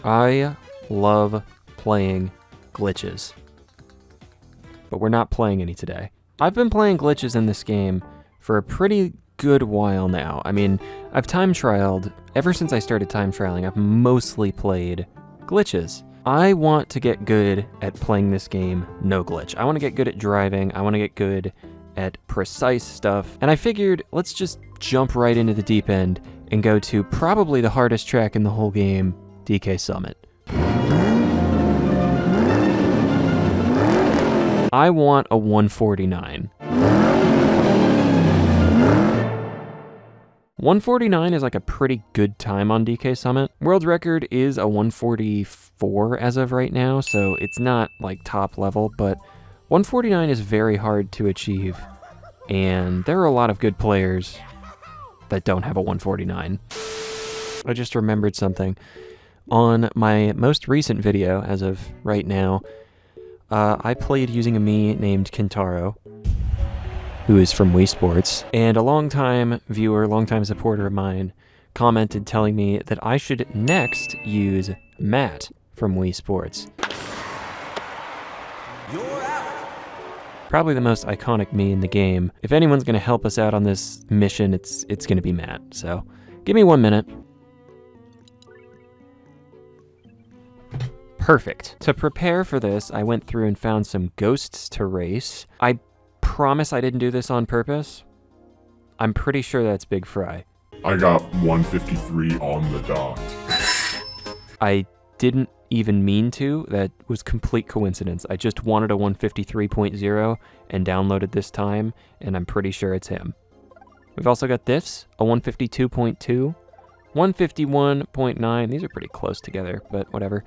I love playing glitches, but we're not playing any today. I've been playing glitches in this game for a pretty good while now. I mean, I've time trialed, ever since I started time trialing, I've mostly played glitches. I want to get good at playing this game no glitch. I want to get good at driving, I want to get good at precise stuff, and I figured let's just jump right into the deep end and go to probably the hardest track in the whole game, DK Summit. I want a 149. 149 is like a pretty good time on DK Summit. World record is a 144 as of right now, so it's not like top level, but 149 is very hard to achieve, and there are a lot of good players that don't have a 149. I just remembered something. On my most recent video, as of right now, I played using a Mii named Kentaro, who is from Wii Sports, and a longtime viewer, longtime supporter of mine, commented telling me that I should next use Matt from Wii Sports. You're out. Probably the most iconic Mii in the game. If anyone's going to help us out on this mission, it's going to be Matt, so give me 1 minute. Perfect. To prepare for this, I went through and found some ghosts to race. I promise I didn't do this on purpose. I'm pretty sure that's Big Fry. I got 153 on the dot. I didn't even mean to. That was complete coincidence. I just wanted a 153.0 and downloaded this time, and I'm pretty sure it's him. We've also got this, a 152.2, 151.9. These are pretty close together, but whatever.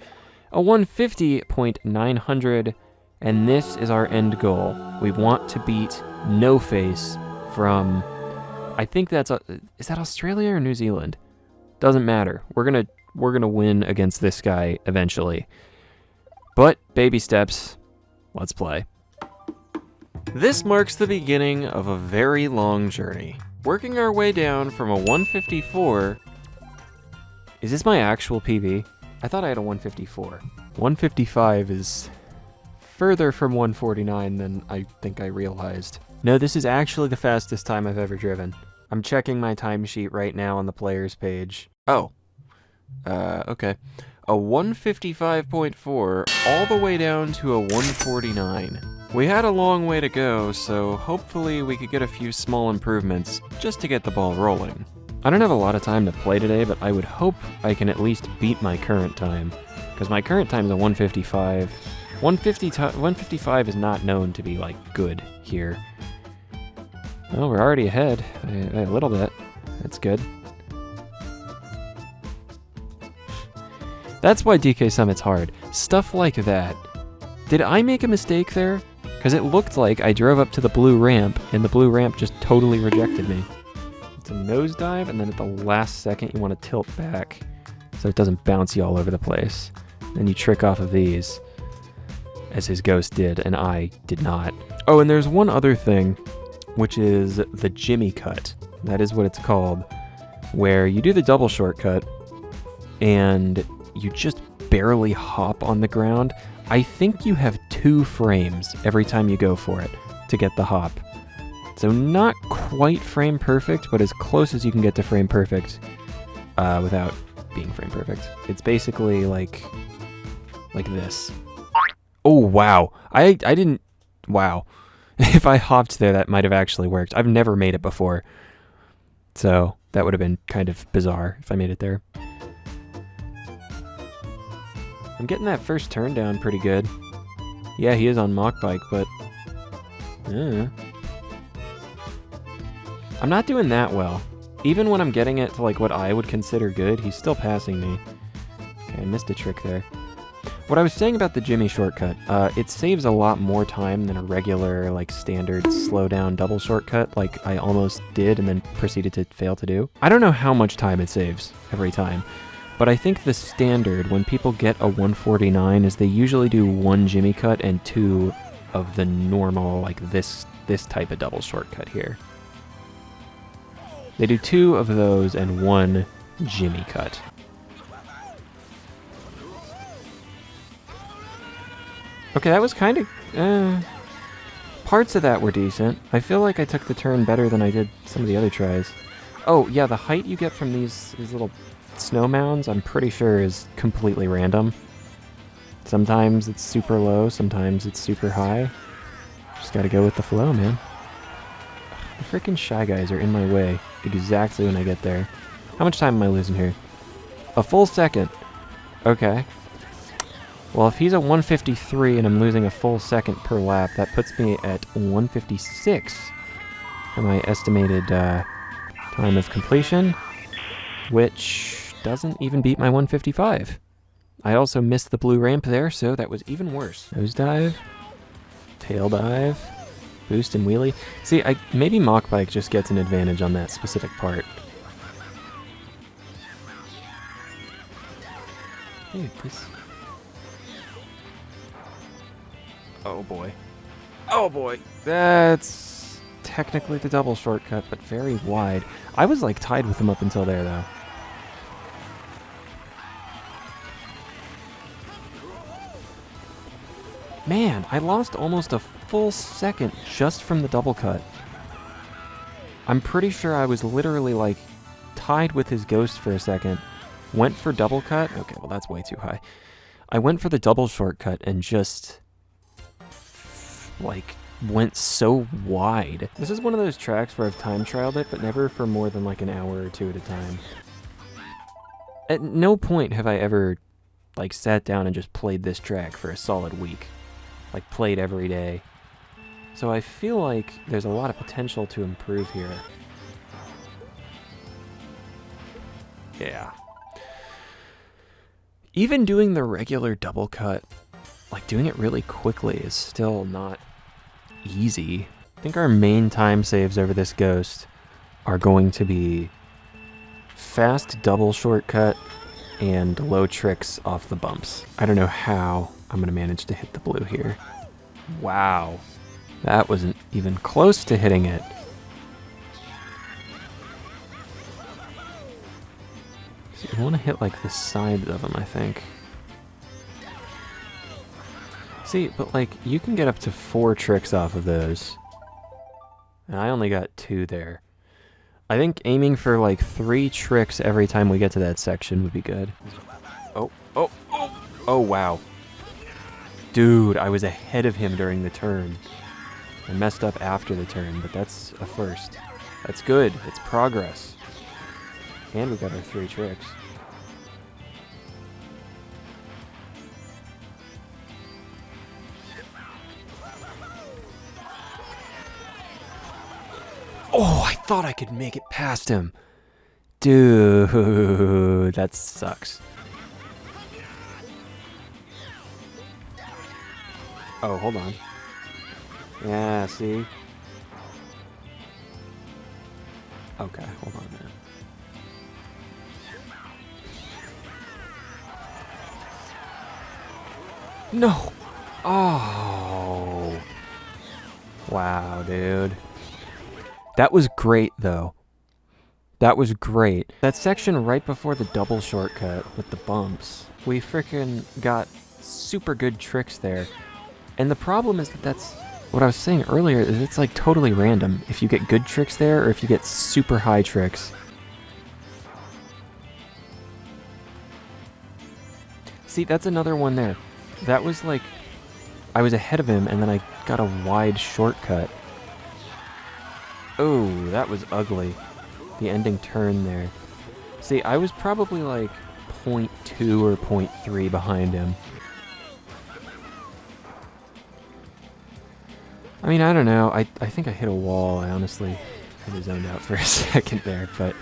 A 150.900, and this is our end goal. We want to beat No Face from, I think that's, is that Australia or New Zealand? Doesn't matter. We're gonna win against this guy eventually. But baby steps, let's play. This marks the beginning of a very long journey. Working our way down from a 154, is this my actual PB? I thought I had a 154. 155 is further from 149 than I think I realized. No, this is actually the fastest time I've ever driven. I'm checking my timesheet right now on the players page. Oh. Okay. A 155.4 all the way down to a 149. We had a long way to go, so hopefully we could get a few small improvements just to get the ball rolling. I don't have a lot of time to play today, but I would hope I can at least beat my current time, because my current time is a 155. 155 is not known to be, like, good here. Well, we're already ahead a little bit. That's good. That's why DK Summit's hard. Stuff like that. Did I make a mistake there? Because it looked like I drove up to the blue ramp, and the blue ramp just totally rejected me. It's a nosedive, and then at the last second you want to tilt back so it doesn't bounce you all over the place. Then you trick off of these, as his ghost did, and I did not. Oh, and there's one other thing, which is the Jimmy cut. That is what it's called, where you do the double shortcut, and you just barely hop on the ground. I think you have 2 frames every time you go for it to get the hop. So not quite frame perfect, but as close as you can get to frame perfect without being frame perfect. It's basically like this. Oh, wow. I didn't... Wow. If I hopped there, that might have actually worked. I've never made it before. So that would have been kind of bizarre if I made it there. I'm getting that first turn down pretty good. Yeah, he is on Mach Bike, but... I'm not doing that well. Even when I'm getting it to like what I would consider good, he's still passing me. Okay, I missed a trick there. What I was saying about the Jimmy shortcut, it saves a lot more time than a regular, like, standard slow-down double shortcut like I almost did and then proceeded to fail to do. I don't know how much time it saves every time, but I think the standard, when people get a 149, is they usually do 1 Jimmy cut and 2 of the normal, like, this type of double shortcut here. They do 2 of those and 1 Jimmy cut. Okay, that was kind of... parts of that were decent. I feel like I took the turn better than I did some of the other tries. Oh, yeah, the height you get from these little snow mounds, I'm pretty sure is completely random. Sometimes it's super low, sometimes it's super high. Just gotta go with the flow, man. The freaking Shy Guys are in my way exactly when I get there. How much time am I losing here? A full second. Okay. Well, if he's at 153 and I'm losing a full second per lap, that puts me at 156 for my estimated time of completion, which doesn't even beat my 155. I also missed the blue ramp there, so that was even worse. Nose dive, tail dive, boost and wheelie. See, maybe Mach Bike just gets an advantage on that specific part. Dude, this... Oh boy. Oh boy! That's technically the double shortcut, but very wide. I was like tied with him up until there, though. Man, I lost almost a full second just from the double cut. I'm pretty sure I was literally like tied with his ghost for a second. Went for double cut. Okay, well that's way too high. I went for the double shortcut and just like went so wide. This is one of those tracks where I've time trialed it, but never for more than like an hour or two at a time. At no point have I ever like sat down and just played this track for a solid week. Like played every day. So I feel like there's a lot of potential to improve here. Yeah. Even doing the regular double cut, like doing it really quickly is still not easy. I think our main time saves over this ghost are going to be fast double shortcut and low tricks off the bumps. I don't know how I'm gonna manage to hit the blue here. Wow. That wasn't even close to hitting it. So you want to hit like the sides of them, I think. See, but like you can get up to 4 tricks off of those. And I only got 2 there. I think aiming for like 3 tricks every time we get to that section would be good. Oh, oh, oh! Oh, wow. Dude, I was ahead of him during the turn. I messed up after the turn, but that's a first. That's good. It's progress. And we got our 3 tricks. Oh, I thought I could make it past him. Dude, that sucks. Oh, hold on. Yeah, see? Okay, hold on a minute. No! Oh! Wow, dude. That was great, though. That was great. That section right before the double shortcut with the bumps, we frickin' got super good tricks there. And the problem is that that's what I was saying earlier, is it's like totally random if you get good tricks there or if you get super high tricks. See, that's another one there. That was like, I was ahead of him and then I got a wide shortcut. Oh, that was ugly. The ending turn there. See, I was probably like 0.2 or 0.3 behind him. I mean, I don't know. I think I hit a wall. I honestly kind of zoned out for a second there. But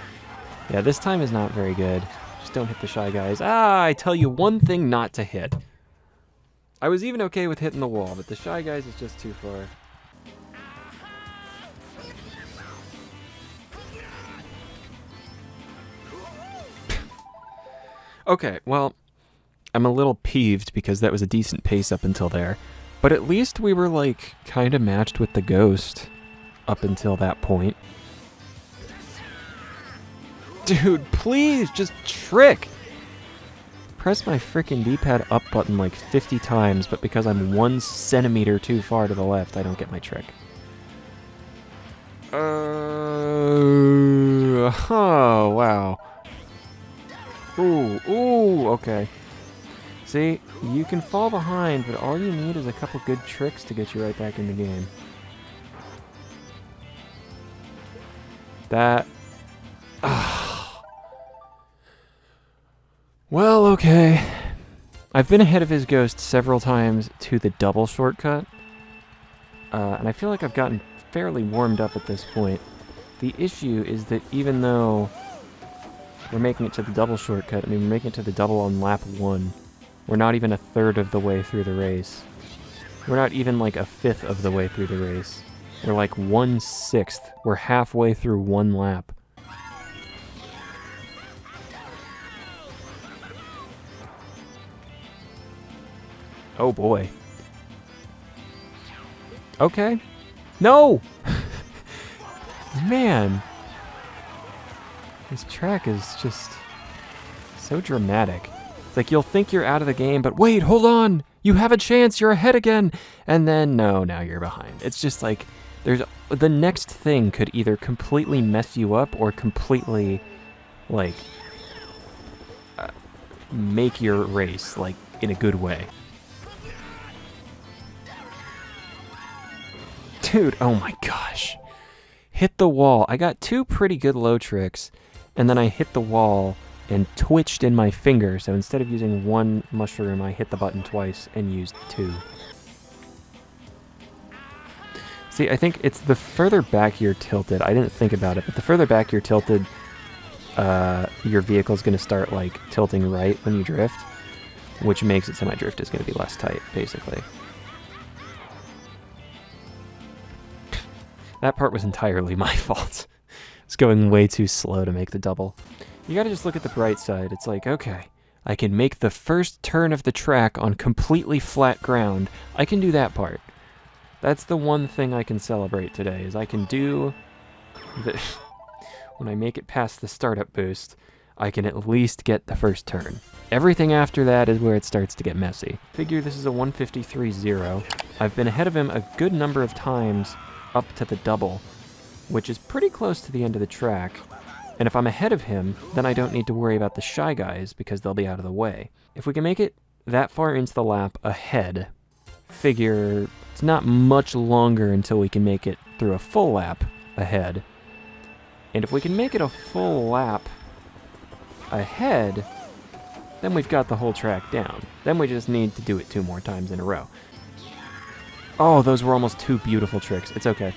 yeah, this time is not very good. Just don't hit the Shy Guys. Ah, I tell you one thing not to hit. I was even okay with hitting the wall, but the Shy Guys is just too far. Okay, well, I'm a little peeved because that was a decent pace up until there. But at least we were, like, kind of matched with the Ghost up until that point. Dude, please, just trick! pressed my frickin' D-pad up button like 50 times, but because I'm 1 centimeter too far to the left, I don't get my trick. Oh, wow. Ooh, okay. See, you can fall behind, but all you need is a couple good tricks to get you right back in the game. That... Well, okay. I've been ahead of his ghost several times to the double shortcut, and I feel like I've gotten fairly warmed up at this point. The issue is that even though we're making it to the double shortcut, I mean, we're making it to the double on lap 1, we're not even a third of the way through the race. We're not even like a fifth of the way through the race. We're like 1/6. We're halfway through 1 lap. Oh boy. Okay. No! Man. This track is just so dramatic. It's like you'll think you're out of the game, but wait, hold on! You have a chance, you're ahead again! And then, no, now you're behind. It's just like, the next thing could either completely mess you up or completely, like, make your race, like, in a good way. Dude, oh my gosh. Hit the wall. I got 2 pretty good low tricks, and then I hit the wall and twitched in my finger, so instead of using 1 mushroom, I hit the button twice and used 2. See, I think it's the further back you're tilted, I didn't think about it, but the further back you're tilted, your vehicle's going to start, like, tilting right when you drift, which makes it so my drift is going to be less tight, basically. That part was entirely my fault. It's going way too slow to make the double. You gotta just look at the bright side. It's like, okay, I can make the first turn of the track on completely flat ground. I can do that part. That's the one thing I can celebrate today, is I can do the... When I make it past the startup boost, I can at least get the first turn. Everything after that is where it starts to get messy. Figure this is a 153.0. I've been ahead of him a good number of times up to the double, which is pretty close to the end of the track. And if I'm ahead of him, then I don't need to worry about the shy guys because they'll be out of the way. If we can make it that far into the lap ahead, figure it's not much longer until we can make it through a full lap ahead. And if we can make it a full lap ahead, then we've got the whole track down. Then we just need to do it 2 more times in a row. Oh, those were almost 2 beautiful tricks. It's okay.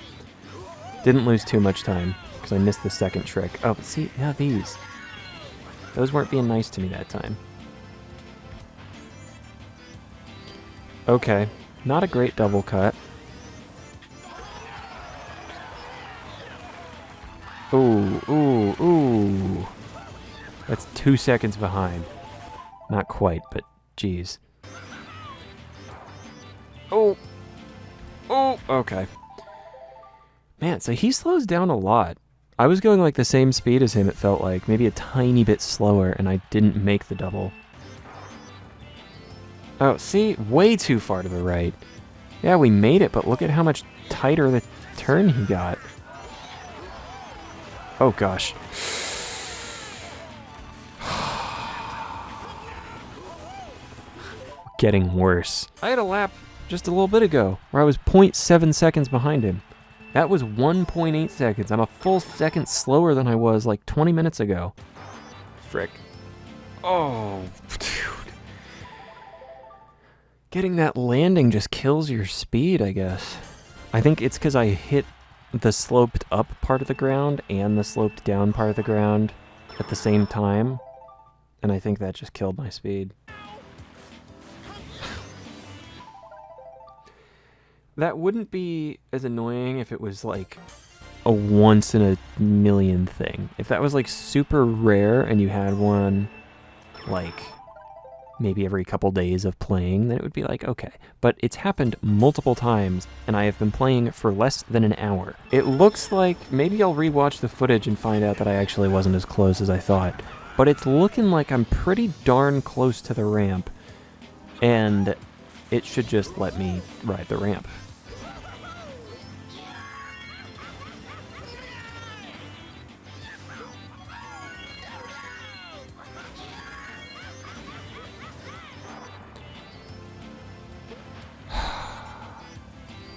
Didn't lose too much time, because I missed the second trick. Oh, but see, now these. Those weren't being nice to me that time. Okay, not a great double cut. Ooh. That's 2 seconds behind. Not quite, but geez. Oh, okay. Man, so he slows down a lot. I was going like the same speed as him, it felt like. Maybe a tiny bit slower, and I didn't make the double. Oh, see? Way too far to the right. Yeah, we made it, but look at how much tighter the turn he got. Oh, gosh. Getting worse. I had a lap just a little bit ago where I was 0.7 seconds behind him. That was 1.8 seconds. I'm a full second slower than I was like 20 minutes ago. Frick. Oh, dude. Getting that landing just kills your speed, I guess. I think it's because I hit the sloped up part of the ground and the sloped down part of the ground at the same time, and I think that just killed my speed. That wouldn't be as annoying if it was like a once in a million thing. If that was like super rare and you had one like maybe every couple days of playing, then it would be like, okay. But it's happened multiple times, and I have been playing for less than an hour. It looks like maybe I'll rewatch the footage and find out that I actually wasn't as close as I thought. but it's looking like I'm pretty darn close to the ramp, and it should just let me ride the ramp.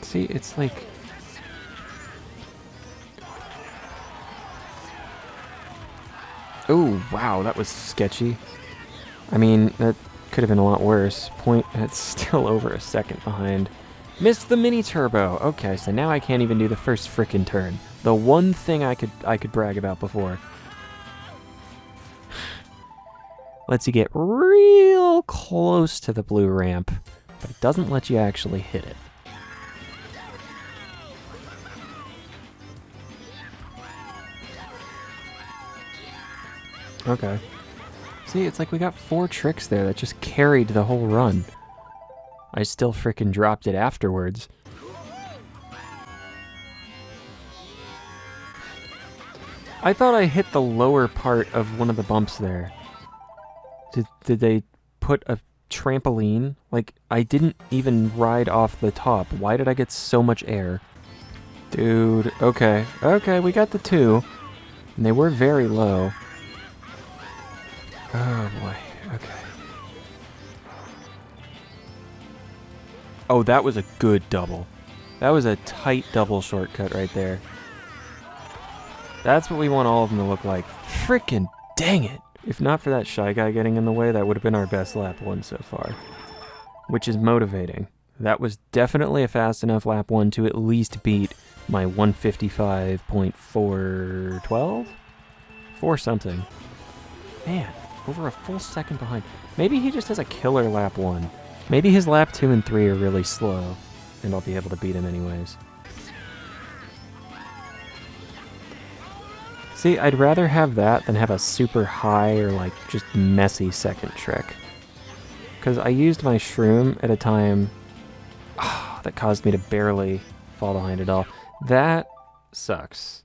See, it's like... Oh, wow, that was sketchy. I mean, that could have been a lot worse. It's still over a second behind. Missed the mini turbo. Okay, so now I can't even do the first frickin' turn. The one thing I could brag about before. Lets you get real close to the blue ramp, but it doesn't let you actually hit it. Okay. See, it's like we got 4 tricks there that just carried the whole run. I still frickin' dropped it afterwards. I thought I hit the lower part of one of the bumps there. Did they put a trampoline? Like, I didn't even ride off the top. Why did I get so much air? Dude, okay. Okay, we got the 2. And they were very low. Oh boy, okay. Oh, that was a good double. That was a tight double shortcut right there. That's what we want all of them to look like. Frickin' dang it! If not for that Shy Guy getting in the way, that would have been our best lap 1 so far. Which is motivating. That was definitely a fast enough lap 1 to at least beat my 155.412? 4 something. Man. Over a full second behind. Maybe he just has a killer lap 1. Maybe his lap 2 and 3 are really slow, and I'll be able to beat him anyways. See, I'd rather have that than have a super high or like just messy second trick. Because I used my shroom at a time that caused me to barely fall behind at all. That sucks.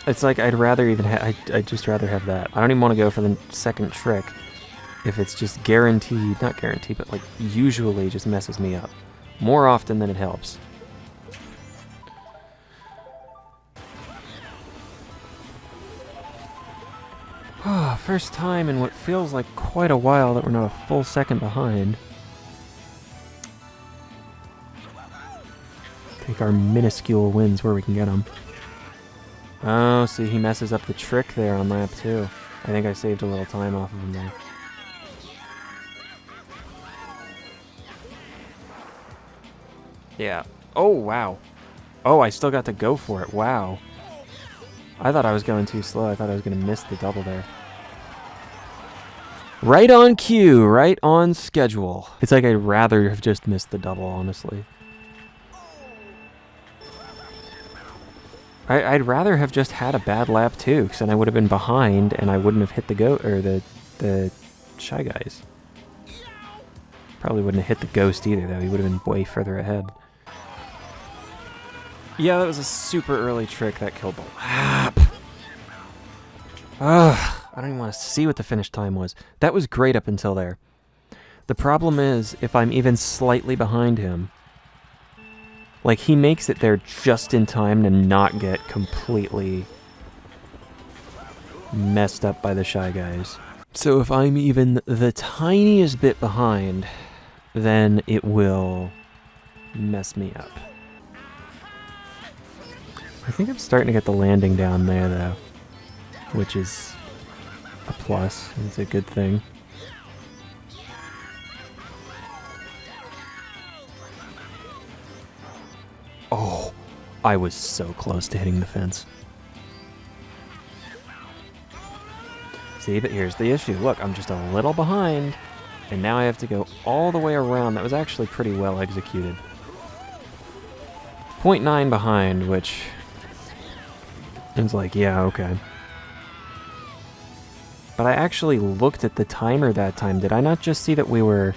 It's like I'd rather even I'd just rather have that. I don't even want to go for the second trick if it's just guaranteed, not guaranteed, but like usually just messes me up. More often than it helps. First time in what feels like quite a while that we're not a full second behind. Take our minuscule wins where we can get them. Oh, see, he messes up the trick there on lap 2. I think I saved a little time off of him there. Yeah. Oh, wow. Oh, I still got to go for it. Wow. I thought I was going too slow. I thought I was going to miss the double there. Right on cue, right on schedule. It's like I'd rather have just missed the double, honestly. I'd rather have just had a bad lap too, because then I would have been behind and I wouldn't have hit the the Shy Guys. Probably wouldn't have hit the Ghost either, though. He would have been way further ahead. Yeah, that was a super early trick that killed the lap. Ugh, I don't even want to see what the finish time was. That was great up until there. The problem is, if I'm even slightly behind him, like, he makes it there just in time to not get completely messed up by the Shy Guys. So if I'm even the tiniest bit behind, then it will mess me up. I think I'm starting to get the landing down there, though, which is a plus. It's a good thing. Oh, I was so close to hitting the fence. See, but here's the issue. Look, I'm just a little behind, and now I have to go all the way around. That was actually pretty well executed. 0.9 behind, which is like, yeah, okay. But I actually looked at the timer that time. Did I not just see that we were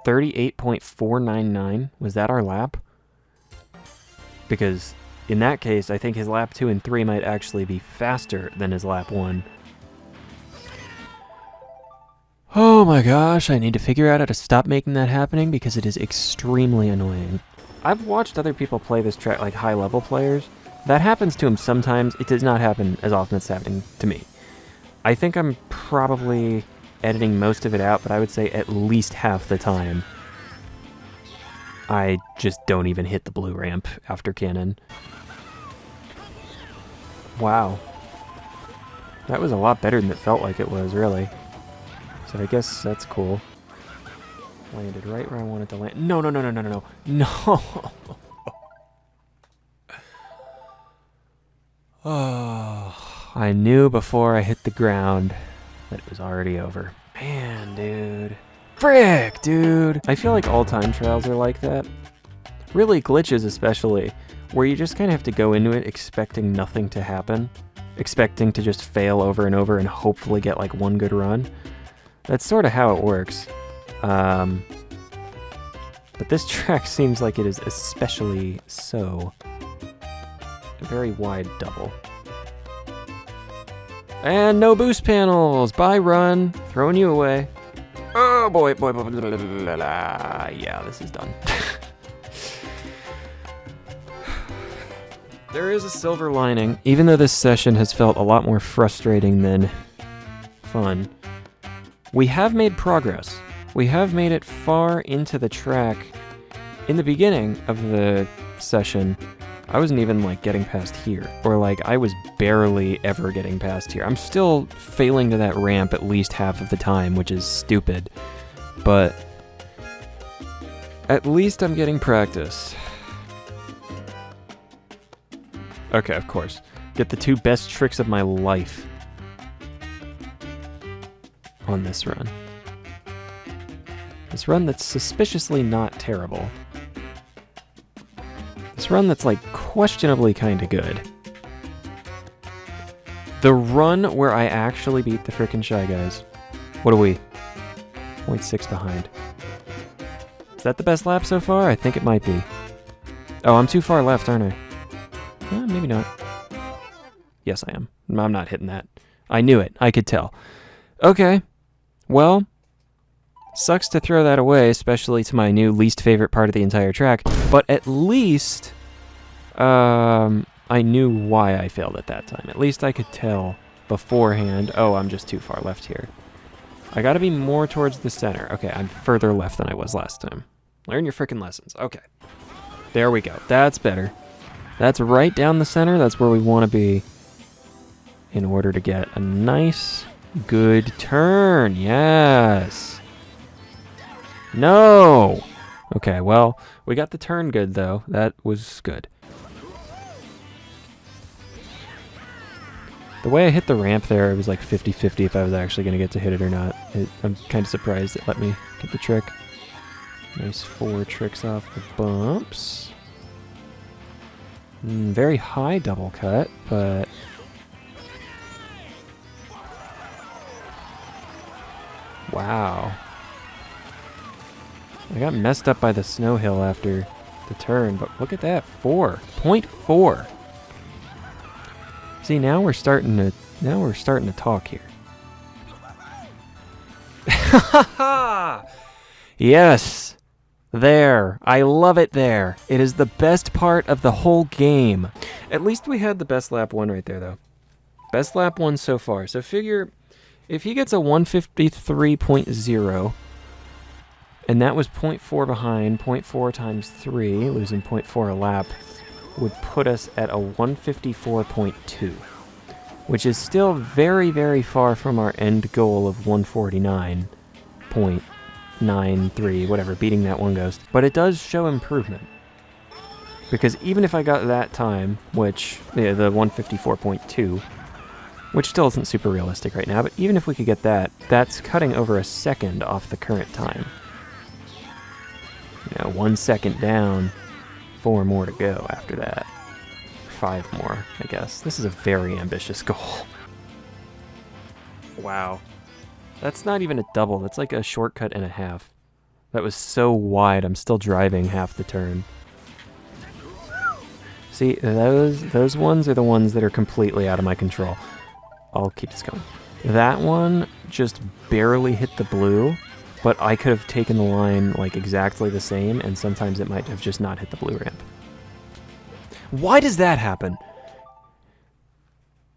38.499? Was that our lap? Because in that case, I think his lap 2 and 3 might actually be faster than his lap 1. Oh my gosh, I need to figure out how to stop making that happening because it is extremely annoying. I've watched other people play this track, like high-level players. That happens to them sometimes. It does not happen as often as it's happening to me. I think I'm probably editing most of it out, but I would say at least half the time I just don't even hit the blue ramp after cannon. Wow. That was a lot better than it felt like it was, really. So I guess that's cool. Landed right where I wanted to land. No, no, no, no, no, no, no. No! Oh, I knew before I hit the ground that it was already over. Man, dude. Frick, dude! I feel like all time trials are like that. Really, glitches especially, where you just kind of have to go into it expecting nothing to happen. Expecting to just fail over and over and hopefully get like one good run. That's sort of how it works. But this track seems like it is especially so. A very wide double. And no boost panels! Bye, run! Throwing you away. Oh boy, boy, boy, blah, blah, blah, blah. Yeah, this is done. There is a silver lining. Even though this session has felt a lot more frustrating than fun, we have made progress. We have made it far into the track. In the beginning of the session, I wasn't even like getting past here, or like I was barely ever getting past here. I'm still failing to that ramp at least half of the time, which is stupid, but at least I'm getting practice. Okay, of course. Get the 2 best tricks of my life on this run. This run that's suspiciously not terrible. This run that's like questionably kind of good. The run where I actually beat the frickin' Shy Guys. What are we? 0.6 behind. Is that the best lap so far? I think it might be. Oh, I'm too far left, aren't I? Maybe not. Yes, I am. I'm not hitting that. I knew it. I could tell. Okay. Well, sucks to throw that away, especially to my new least favorite part of the entire track, but at least I knew why I failed at that time. At least I could tell beforehand, oh, I'm just too far left here. I gotta be more towards the center. Okay, I'm further left than I was last time. Learn your frickin' lessons. Okay. There we go. That's better. That's right down the center. That's where we want to be in order to get a nice, good turn. Yes. No. Okay, well, we got the turn good, though. That was good. The way I hit the ramp there, it was like 50-50 if I was actually going to get to hit it or not. I'm kind of surprised it let me get the trick. Nice 4 tricks off the bumps. Very high double cut, but wow. I got messed up by the snow hill after the turn, but look at that, 4.4. See, now we're starting to talk here. Yes. There. I love it there. It is the best part of the whole game. At least we had the best lap 1 right there, though. Best lap 1 so far. So figure, if he gets a 153.0, and that was 0.4 behind, 0.4 times 3, losing 0.4 a lap, would put us at a 154.2, which is still very, very far from our end goal of 149.93, whatever, beating that one ghost. But it does show improvement. Because even if I got that time, which, yeah, the 154.2, which still isn't super realistic right now, but even if we could get that, that's cutting over a second off the current time. You know, 1 second down, 4 more to go after that. 5 more, I guess. This is a very ambitious goal. Wow. That's not even a double, that's like a shortcut and a half. That was so wide, I'm still driving half the turn. See, those ones are the ones that are completely out of my control. I'll keep this going. That one just barely hit the blue, but I could have taken the line like exactly the same, and sometimes it might have just not hit the blue ramp. Why does that happen?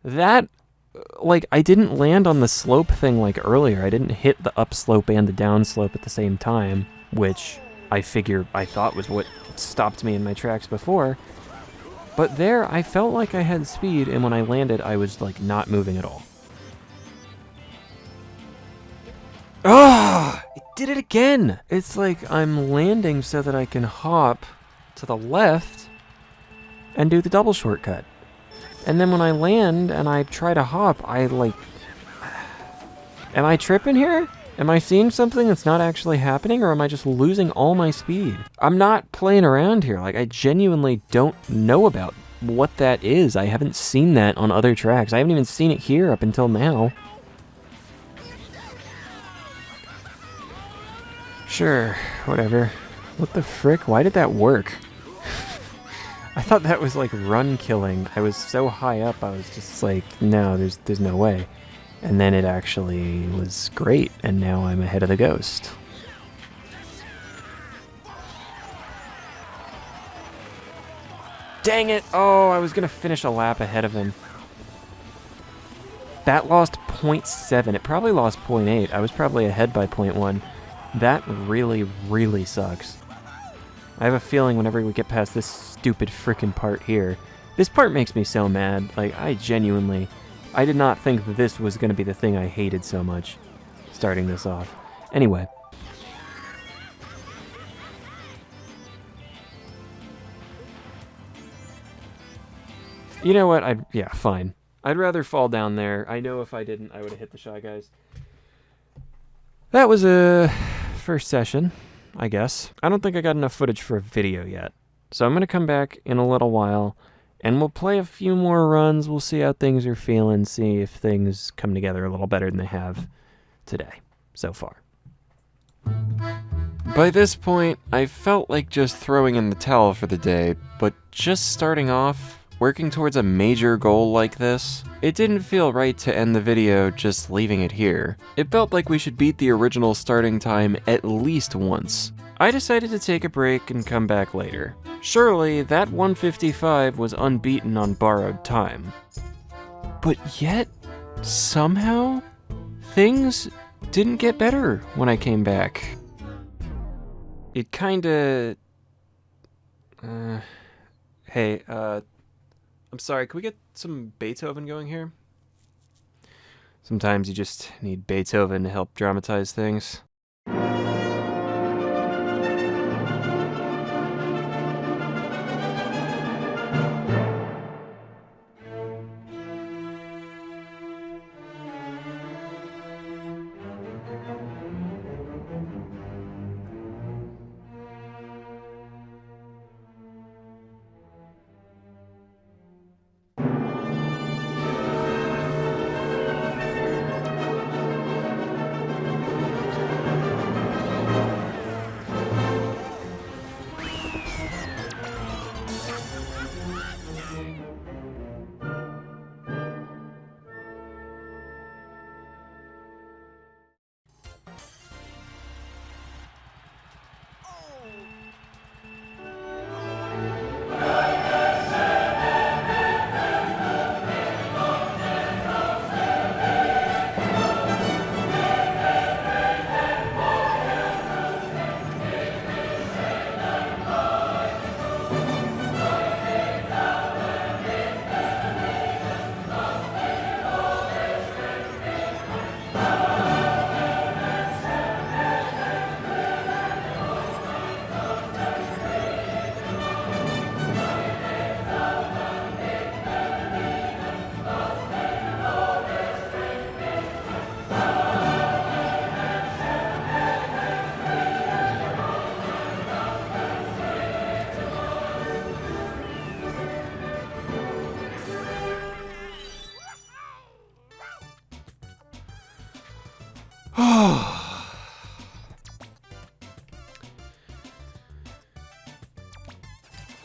That, like, I didn't land on the slope thing like earlier. I didn't hit the upslope and the downslope at the same time, which I thought was what stopped me in my tracks before. But there, I felt like I had speed, and when I landed, I was, like, not moving at all. Ah! It did it again! It's like I'm landing so that I can hop to the left and do the double shortcut. And then when I land and I try to hop, I, like... Am I tripping here? Am I seeing something that's not actually happening, or am I just losing all my speed? I'm not playing around here. Like, I genuinely don't know about what that is. I haven't seen that on other tracks. I haven't even seen it here up until now. Sure, whatever. What the frick? Why did that work? I thought that was like run killing. I was so high up, I was just like, no, there's no way. And then it actually was great, and now I'm ahead of the ghost. Dang it! Oh, I was gonna finish a lap ahead of him. That lost 0.7. It probably lost 0.8. I was probably ahead by 0.1. That really, really sucks. I have a feeling whenever we get past this stupid frickin' part here, this part makes me so mad. Like, I did not think that this was going to be the thing I hated so much, starting this off. Anyway. You know what? Yeah, fine. I'd rather fall down there. I know if I didn't, I would have hit the Shy Guys. That was a first session, I guess. I don't think I got enough footage for a video yet. So I'm going to come back in a little while, and we'll play a few more runs. We'll see how things are feeling, see if things come together a little better than they have today, so far. By this point, I felt like just throwing in the towel for the day, but just starting off, working towards a major goal like this, it didn't feel right to end the video just leaving it here. It felt like we should beat the original starting time at least once. I decided to take a break and come back later. Surely, that 155 was unbeaten on borrowed time. But yet, somehow, things didn't get better when I came back. It kinda... Hey, I'm sorry, can we get some Beethoven going here? Sometimes you just need Beethoven to help dramatize things.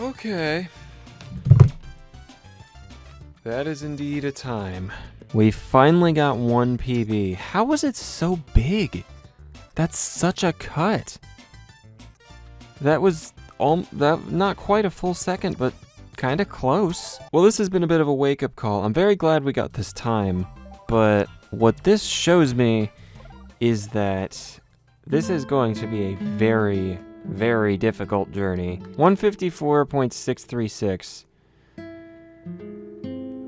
Okay. That is indeed a time. We finally got 1 PB. How was it so big? That's such a cut. That was not quite a full second, but kind of close. Well, this has been a bit of a wake-up call. I'm very glad we got this time, but what this shows me is that this is going to be a very, very difficult journey. 154.636.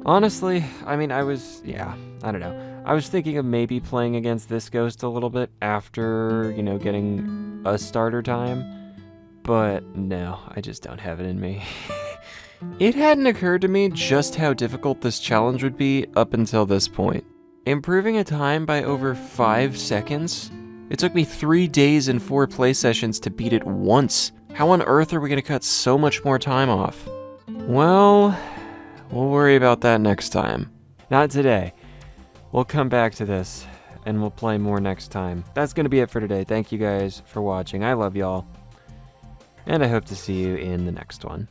Honestly, I mean, I don't know. I was thinking of maybe playing against this ghost a little bit after, getting a starter time. But no, I just don't have it in me. It hadn't occurred to me just how difficult this challenge would be up until this point. Improving a time by over 5 seconds? It took me 3 days and 4 play sessions to beat it once. How on earth are we going to cut so much more time off? Well, we'll worry about that next time. Not today. We'll come back to this, and we'll play more next time. That's going to be it for today. Thank you guys for watching. I love y'all. And I hope to see you in the next one.